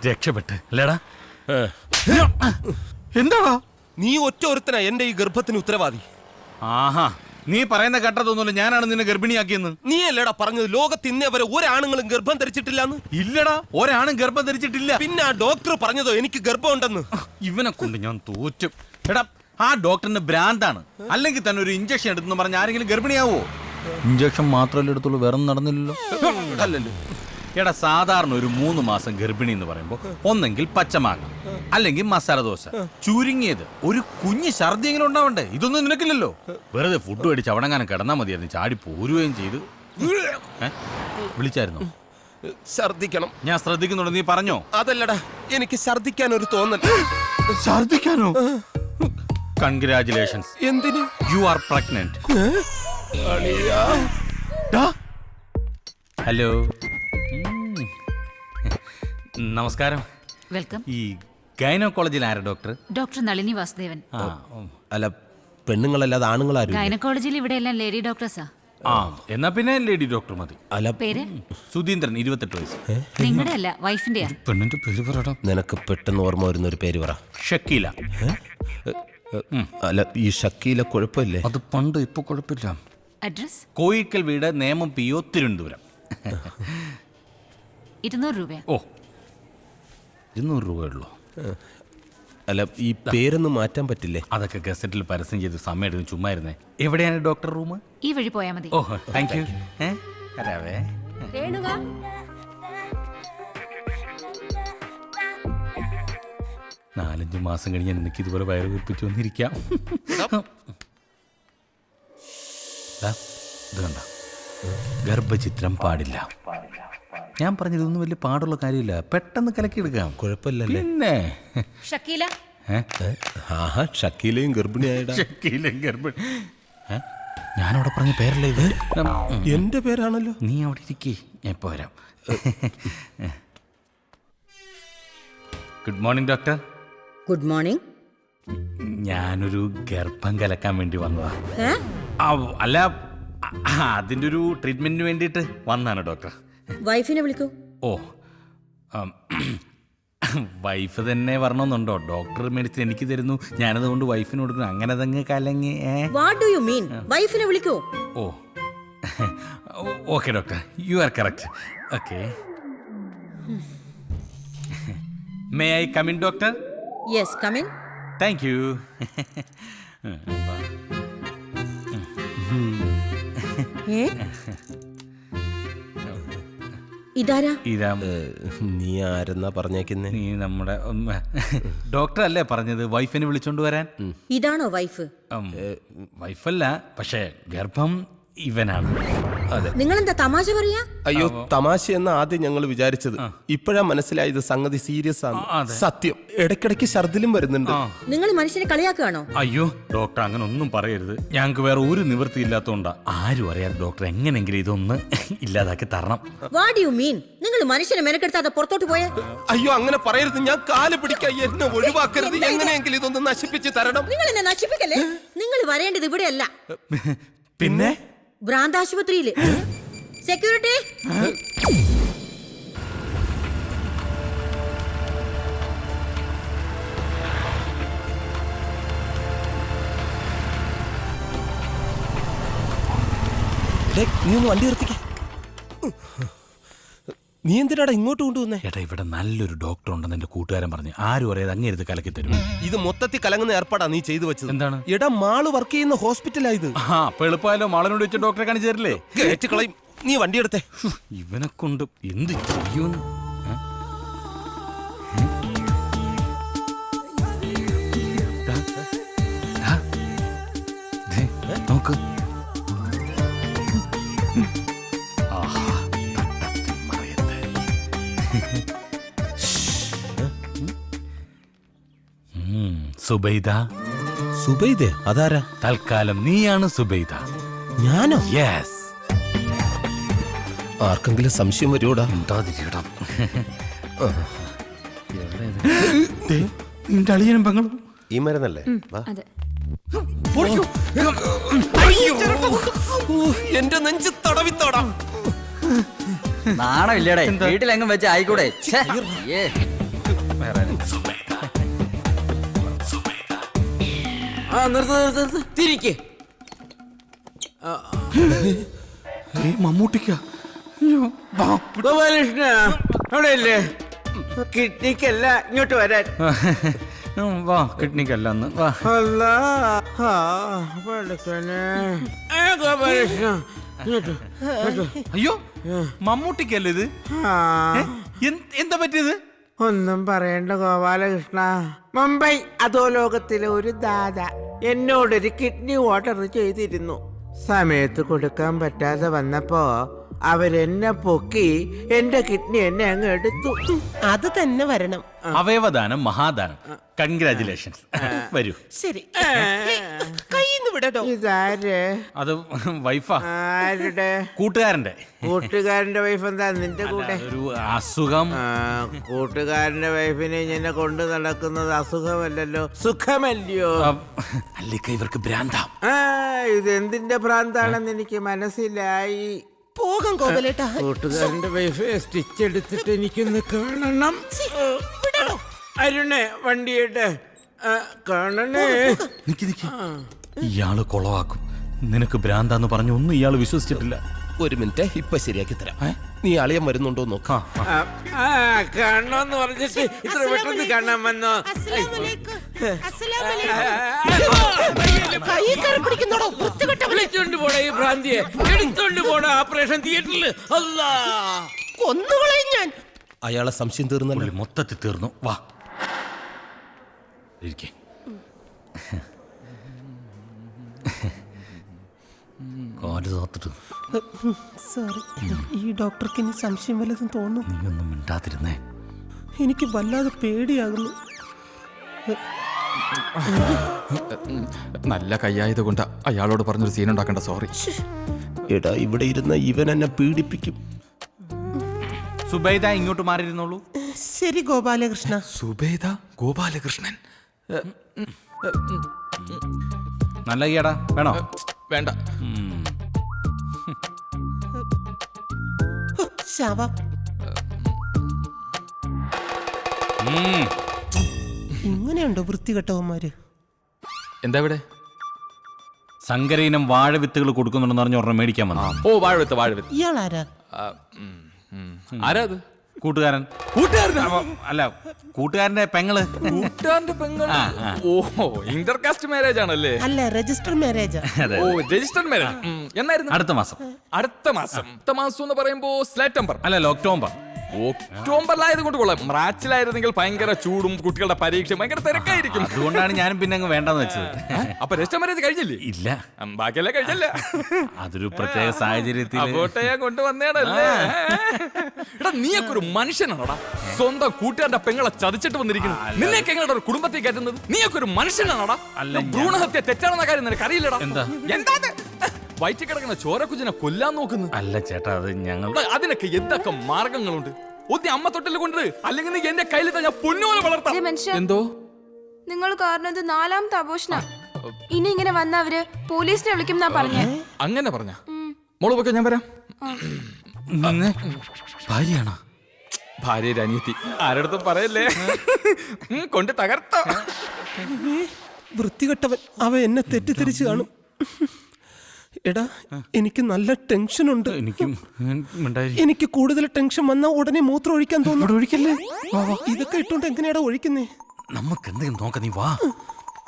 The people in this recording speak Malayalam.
രക്ഷപ്പെട്ട് അല്ലേടാ? എന്താടാ നീ ഒറ്റ ഒരുത്തനാ എന്റെ ഈ ഗർഭത്തിന് ഉത്തരവാദി. ആഹാ, നീ പറയുന്ന കേട്ടതൊന്നുമില്ല. ഞാനാണ് നിന്നെ ഗർഭിണിയാക്കിയെന്ന്. നീ അല്ലേടാ പറഞ്ഞത് ലോകത്ത് ഇന്നേ വരെ ഒരാണുങ്ങളും ഗർഭം ധരിച്ചിട്ടില്ലാന്ന്? ഇല്ലടാ, ഒരാണും ഗർഭം ധരിച്ചിട്ടില്ല. പിന്നെ ആ ഡോക്ടർ പറഞ്ഞതോ എനിക്ക് ഗർഭം ഉണ്ടെന്ന്? ഇവനെ കൊണ്ട് ഞാൻ തോറ്റും. എടാ, ആ ഡോക്ടറിന് ഭ്രാന്താണ്. അല്ലെങ്കിൽ തന്നെ ഒരു ഇഞ്ചക്ഷൻ എടുത്തെന്ന് പറഞ്ഞ ആരെങ്കിലും ഗർഭിണിയാവോ? ഇഞ്ചക്ഷൻ മാത്രമല്ലേ എടുത്തുള്ളൂ, വേറെ നടന്നില്ലല്ലോ. അല്ലല്ലോ. എടാ, സാധാരണ ഒരു 3 മാസം ഗർഭിണി എന്ന് പറയുമ്പോൾ ഒന്നെങ്കിൽ പച്ചമാങ്ങ, അല്ലെങ്കിൽ മസാല ദോശ, ചുരുങ്ങിയത് ഒരു കുഞ്ഞ് ഛർദിയെങ്കിലും ഉണ്ടാവണ്ടേ? ഇതൊന്നും നിനക്കില്ലല്ലോ. വെറുതെ ഫുഡ് മേടിച്ച് അവിടെങ്ങാനും കിടന്നാൽ മതിയായിരുന്നു. ചാടി പോരുകയും ചെയ്ത്. വിളിച്ചായിരുന്നോ? ഛർദിക്കണം. ഞാൻ ശ്രദ്ധിക്കുന്നുണ്ട്, നീ പറഞ്ഞോ? അതല്ലടാ, എനിക്ക് ഛർദിക്കാൻ ഒരു തോന്നൽ. ഛർദിക്കാനോ? കൺഗ്രാറ്റുലേഷൻസ്. എന്തിന്? You are pregnant. ഹലോ, നമസ്കാരം. വെൽക്കം. ഈ ഗൈനക്കോളജിൽ ആരാ ഡോക്ടർ? ഡോക്ടർ നളിനി വാസുദേവൻ. അല്ല, പെണ്ണുങ്ങളല്ലാതെ ആണുങ്ങളാരും? ഗൈനക്കോളജിയിൽ ഇവിടെ എല്ലാം ലേഡി ഡോക്ടേഴ്സാ. എന്നാ പിന്നെ ലേഡി ഡോക്ടർ മതി. അല്ല, പേര്? സുധീന്ദ്രൻ, 28 വയസ്സ്. നിങ്ങളുടെ അല്ല, വൈഫിന്റെയാ. പെണ്ണിന്റെ പേര് പറയടാ. നിനക്ക് പെട്ടെന്ന് ഓർമ്മ വരുന്ന ഒരു പേര് പറ. ഷക്കീല. അല്ല, ഈ ഷക്കീല കുഴപ്പമില്ലേ? അത് പണ്ട്, ഇപ്പൊ കുഴപ്പമില്ല. അഡ്രസ്? കോയിക്കൽ വീട്, നേമം PO, തിരുവനന്തപുരം. 200 രൂപ. ഓ, 200 രൂപയുള്ളൂ. അല്ല, ഈ പേരൊന്നും മാറ്റാൻ പറ്റില്ലേ? അതൊക്കെ ഗസറ്റിൽ പരസ്യം ചെയ്ത് സമയം എടുക്കും. ചുമ്മാ ഇരുന്നേ. എവിടെയാണ് ഡോക്ടർ റൂം? ഈ വഴി പോയാ മതി. ഓ, താങ്ക് യു. വരാവേ. 4-5 മാസം കഴിഞ്ഞ് എനിക്ക് ഇതുപോലെ വയറ് വീർപ്പിച്ചു വന്നിരിക്കാം. ഇത് കണ്ട, ഗർഭചിത്രം പാടില്ല. ഞാൻ പറഞ്ഞതൊന്നും വലിയ പാടുള്ള കാര്യമില്ല. പെട്ടെന്ന് കലക്കിയെടുക്കാം. കുഴപ്പമില്ലല്ലേ? പിന്നെ ഷക്കീല. ആഹാ, ഷക്കീലയും ഗർഭിണിയായിടാ. ഷക്കീലയും ഗർഭിണി. ഞാനവിടെ പറഞ്ഞ പേരല്ലേ ഇത്? എന്റെ പേരാണല്ലോ. നീ അവിടെ ഇരിക്കേ, ഞാൻ ഇപ്പൊ വരാം. Good morning doctor. Good morning. ഞാനൊരു ഗർഭം കലക്കാൻ വേണ്ടി വന്നതാ. അല്ല, അതിൻ്റെ ഒരു ട്രീറ്റ്മെന്റിന് വേണ്ടിയിട്ട് വന്നാണ് ഡോക്ടർ. വൈഫിനെ വിളിക്കൂ. ഓ, വൈഫ് തന്നെ വരണമെന്നുണ്ടോ? ഡോക്ടർ മെഡിസിൻ എനിക്ക് തരുന്നു, ഞാനതുകൊണ്ട് വൈഫിന് കൊടുക്കുന്നു. അങ്ങനെ അതങ്ങ് കലങ്ങി. What do you mean? വൈഫിനെ വിളിക്കൂ. Oh, okay doctor, you are correct. Okay, may I come in doctor? Yes, come in. Thank you. ഇതാരാ? ഇതാ. നീ ആരെന്നാ പറഞ്ഞേക്കുന്നേ? നീ നമ്മുടെ ഡോക്ടർ അല്ലേ പറഞ്ഞത് വൈഫിനെ വിളിച്ചോണ്ട് വരാൻ? ഇതാണോ വൈഫ്? വൈഫല്ല, പക്ഷേ ഗർഭം ഇവനാണ്. അതെ. നിങ്ങളെന്താ തമാശ പറയാ? അയ്യോ, തമാശ എന്ന ആദ്യം ഞങ്ങൾ വിചാരിച്ചത്. ഇപ്പോഴാ മനസ്സിലായത് സംഗതി സീരിയസ് ആണ്. സത്യം, ഇടയ്ക്കിടയ്ക്ക് ഛർദിലും വരുന്നുണ്ട്. നിങ്ങൾ മനുഷ്യനെ കളിയാക്കുകയാണോ? അയ്യോ ഡോക്ടർ, അങ്ങനെ ഒന്നും പറയരുത്. ഞങ്ങൾക്ക് വേറെ ഒരു നിവൃത്തി ഇല്ലാത്തോണ്ടാ. ആരും അറിയാതെ ഡോക്ടർ എങ്ങനെങ്കിലും ഇതൊന്ന് ഇല്ലാതാക്കി തരണം. What you mean? നിങ്ങൾ മനുഷ്യനെ മെനക്കെടുത്താതെ പുറത്തോട്ട് പോയേ? അയ്യോ, അങ്ങനെ പറയരുത്. ഞാൻ കാല് പിടിക്കാൻ, എന്നെ ഒഴിവാക്കരുത്. എങ്ങനെയെങ്കിലും ഇതൊന്ന് നശിപ്പിച്ച് തരണം. നിങ്ങൾ എന്നെ നശിപ്പിക്കല്ലേ? നിങ്ങൾ വരേണ്ടത് ഇവിടെയല്ല, പിന്നെ ഭ്രാന്താശുപത്രിയില്. സെക്യൂരിറ്റി, നീ ഒന്ന് വണ്ടി നിർത്തിക്കേ. നീ എന്തിനാടാ ഇങ്ങോട്ട് കൊണ്ടുവന്നേ? ഏട്ടാ, ഇവിടെ നല്ലൊരു ഡോക്ടർ ഉണ്ടെന്ന് എന്റെ കൂട്ടുകാരൻ പറഞ്ഞു. ആരും അറിയാതെ അങ്ങേരുത് കലക്കി തരും. ഇത് മൊത്തത്തിൽ കലങ്ങുന്ന ഏർപ്പാടാ നീ ചെയ്തു വെച്ചത്. എന്താണ്? എടാ, മാള് വർക്ക് ചെയ്യുന്ന ഹോസ്പിറ്റലായത്. അപ്പൊ എളുപ്പമായാലോ, മാളനോട് വെച്ച് ഡോക്ടറെ കാണിച്ചു തരില്ലേ? കേറ്റ് കളയും. നീ വണ്ടി എടുത്തേ. ഇവനെ കൊണ്ട് എന്ത് ചെയ്യൂന്ന്. നോക്ക്. സുബൈദ. സുബൈദേ? അതാരാ? തൽക്കാലം നീയാണ് സുബൈദ. ഞാനോ? യെസ്. ആർക്കെങ്കിലും സംശയം വരുമോടാ? നിന്റെ അളിയനും പെങ്ങളും ഈ മരുന്നല്ലേ? അതെ. എന്റെ നെഞ്ച് തടവിത്തോടാം. നാണമില്ലേടെ? വീട്ടിലെങ്ങും വെച്ച് ആയിക്കൂടെ? നിർത്ത് തിരിക്ക്. മമ്മൂട്ടിക്ക ഗോപാലകൃഷ്ണ അവിടെ ഇല്ലേ? കിഡ്നിക്കല്ല ഇങ്ങോട്ട് വരാൻ. വാ കിഡ്നിക്കല്ല അന്ന് വാ. അല്ലാ, ആ, പടച്ചോനെ. ഗോപാലകൃഷ്ണ ഇങ്ങോട്ട്. അയ്യോ മമ്മൂട്ടിക്കല്ലേ ഇത്? ആ, എന്താ പറ്റിയത്? ഒന്നും പറയണ്ട ഗോപാലകൃഷ്ണ. മുംബൈ അധോലോകത്തിലെ ഒരു ദാദ എന്നോടൊരു കിഡ്നി ഓർഡർ ചെയ്തിരുന്നു. സമയത്ത് കൊടുക്കാൻ പറ്റാതെ വന്നപ്പോ അവരെന്നെ പൊക്കി എന്റെ കിഡ്നി എന്നെ അങ്ങ് എടുത്തു. അത് തന്നെ വരണം. അവയവദാനം മഹാദാനം. കൺഗ്രാചുലേഷൻസ്. വരൂ. ശരി, കയ്യിന്ന് വിടട്ടോ. ഇതാര്? അത് വൈഫാ. ആരുടെ? കൂട്ടുകാരന്റെ. കൂട്ടുകാരന്റെ വൈഫ് എന്താ നിന്റെ കൂടെ? ഒരു അസുഖം. കൂട്ടുകാരന്റെ വൈഫിനെ ഇങ്ങനെ കൊണ്ട് നടക്കുന്നത് അസുഖമല്ലല്ലോ, സുഖമല്ലയോ? അല്ലിക്ക ഇവർക്ക് ഭ്രാന്താം. ഇതെന്തിന്റെ ഭ്രാന്താണെന്ന് എനിക്ക് മനസ്സിലായി. പോകാം ഗോപാലേട്ടാ. കൂട്ടുകാരന്റെ വൈഫ് സ്റ്റിച്ച് എടുത്തിട്ട് എനിക്കൊന്ന് കാണണം. അരുണേ വണ്ടിയിട്ട് കാണണേ. നിക്ക് നിക്ക്. ഇയാള് കൊളവാക്കും. നിനക്ക് ഭ്രാന്താന്ന് പറഞ്ഞു ഒന്നും ഇയാള് വിശ്വസിച്ചിട്ടില്ല. ഒരു മിനിറ്റ്, ഇപ്പൊ ശരിയാക്കി തരാം. നീ അളിയൻ വരുന്നുണ്ടോ നോക്കാം. കാണണോന്ന് പറഞ്ഞിട്ട് ഇത്ര പെട്ടെന്ന് കാണാൻ വന്നോ? വിളിച്ചോണ്ട് പോടാ ഈ ഭ്രാന്തിയെ, എടുത്തോണ്ട് പോടാ ഓപ്പറേഷൻ തിയേറ്ററിൽ. അല്ലാ, കൊന്നുകളയും ഞാൻ. അയാളെ സംശയം തീർന്നല്ലോ. മൊത്തത്തിൽ തീർന്നു. വാ ഇരിക്കെ. കാല് തോത്തിട്ട്. സോറി, ഈ ഡോക്ടർക്ക് ഇനി സംശയം വല്ലതും തോന്നുന്നു. നീ ഒന്നും മിണ്ടാതിരുന്നേ. എനിക്ക് വല്ലാതെ പേടിയാകുന്നു. നല്ല കയ്യായത് കൊണ്ട് അയാളോട് പറഞ്ഞൊരു സീൻ ഉണ്ടാക്കണ്ട. സോറി. എടാ, ഇവിടെ ഇരുന്ന ഇവൻ എന്നെ പീഡിപ്പിക്കും. സുബൈദ ഇങ്ങോട്ട് മാറിയിരുന്നോളൂ. ശരി ഗോപാലകൃഷ്ണ. സുബേദ ഗോപാലകൃഷ്ണൻ. നല്ല കൈയാടാ, വേണോ? വേണ്ട. ശവം. ഇങ്ങനെയുണ്ടോ വൃത്തികെട്ടവന്മാര്? എന്താ ഇവിടെ? സങ്കരയിനം വാഴവിത്തുകൾ കൊടുക്കുന്നുണ്ടെന്ന് പറഞ്ഞ ഒരെണ്ണം മേടിക്കാൻ വന്നു. ഓ, വാഴവിത്ത് വാഴവിത്ത്. ഇയാളാരാ? ആരാ അത്? കൂട്ടുകാരൻ. അല്ല, കൂട്ടുകാരന്റെ പെങ്ങള്. കൂട്ടുകാരന്റെ പെങ്ങൾ. ഓഹോ, ഇന്റർകാസ്റ്റ് മാരേജ് ആണല്ലേ? അല്ല, രജിസ്റ്റർ മാരേജാ. ഓ, രജിസ്റ്റർഡ് മാരേജ്. എന്നായിരുന്നു? അടുത്ത മാസം. അടുത്ത മാസം എന്ന് പറയുമ്പോ സെപ്റ്റംബർ അല്ലല്ലോ, ഒക്ടോബർ. ഒക്ടോബറിലായത് കൊണ്ട് കൊള്ളാം. മാർച്ചിലായിരുന്നെങ്കിൽ ഭയങ്കര ചൂടും കുട്ടികളുടെ പരീക്ഷ ഭയങ്കര തിരക്കായിരിക്കും. അതുകൊണ്ടാണ് ഞാനും പിന്നെ അങ്ങ് വേണ്ടെന്ന് വെച്ചത്. അപ്പൊ രജിസ്റ്റർ മാരേജ് കഴിഞ്ഞില്ലേ? ഇല്ല, ബാക്കിയല്ലേ കഴിഞ്ഞല്ലേ? അതൊരു പ്രത്യേക സാഹചര്യത്തിൽ അങ്ങോട്ടേ കൊണ്ടുവന്നേടല്ലേ. എടാ, നീയൊക്കെ ഒരു മനുഷ്യനാണോടാ? സ്വന്തം കൂട്ടുകാരുടെ പെങ്ങളെ ചതിച്ചിട്ട് വന്നിരിക്കുന്നു. നിന്നെയൊക്കെ എങ്ങനെ ഒരു കുടുംബത്തിൽ കയറ്റുന്നത്? നീയൊക്കെ ഒരു മനുഷ്യനാണോടാ? ഭ്രൂണഹത്യ തെറ്റാണെന്ന കാര്യം നിനക്ക് അറിയില്ലടാ. എന്താ വയറ്റിൽ കിടക്കുന്ന ചോരക്കുഞ്ഞിനെ കൊല്ലാൻ നോക്കുന്നു? അല്ല ചേട്ടാ, അത് ഞങ്ങൾ. അതിനൊക്കെ എന്തൊക്കെ മാർഗങ്ങളുണ്ട്. ഒത്തി അമ്മ തൊട്ടിൽ കൊണ്ട്, അല്ലെങ്കിൽ നീ എന്റെ കയ്യിൽ ഞാൻ പൊന്നുപോലെ വളർത്താം. എന്തോ നിങ്ങൾ കാരണം ഇത് 4ാമത്തെ ആഘോഷന. ഇനി ഇങ്ങനെ വന്ന അവര് പോലീസിനെ വിളിക്കും എന്നാ പറഞ്ഞേ. അങ്ങനെ പറഞ്ഞ മോള് പൊക്കെ, ഞാൻ വരാം. ഭാര്യയാണോ? ഭാര്യയുടെ അനിയത്തി. ആരടുത്തും പറയല്ലേ. കൊണ്ട് തകർത്തോ. വൃത്തികെട്ടവൻ. അവ എന്നെ തെറ്റിദ്ധരിച്ചു കാണും. എടാ, എനിക്ക് നല്ല ടെൻഷൻ ഉണ്ട്. എനിക്ക് കൂടുതൽ ടെൻഷൻ വന്നാ ഉടനെ മൂത്രം ഒഴിക്കാൻ തോന്നുന്നു. ഒഴിക്കല്ലേ? ഇതൊക്കെ ഇട്ടോണ്ട് എങ്ങനെയാടാ ഒഴിക്കുന്നേ? നമുക്ക് എന്തെങ്കിലും നോക്കാം, നീ വാ.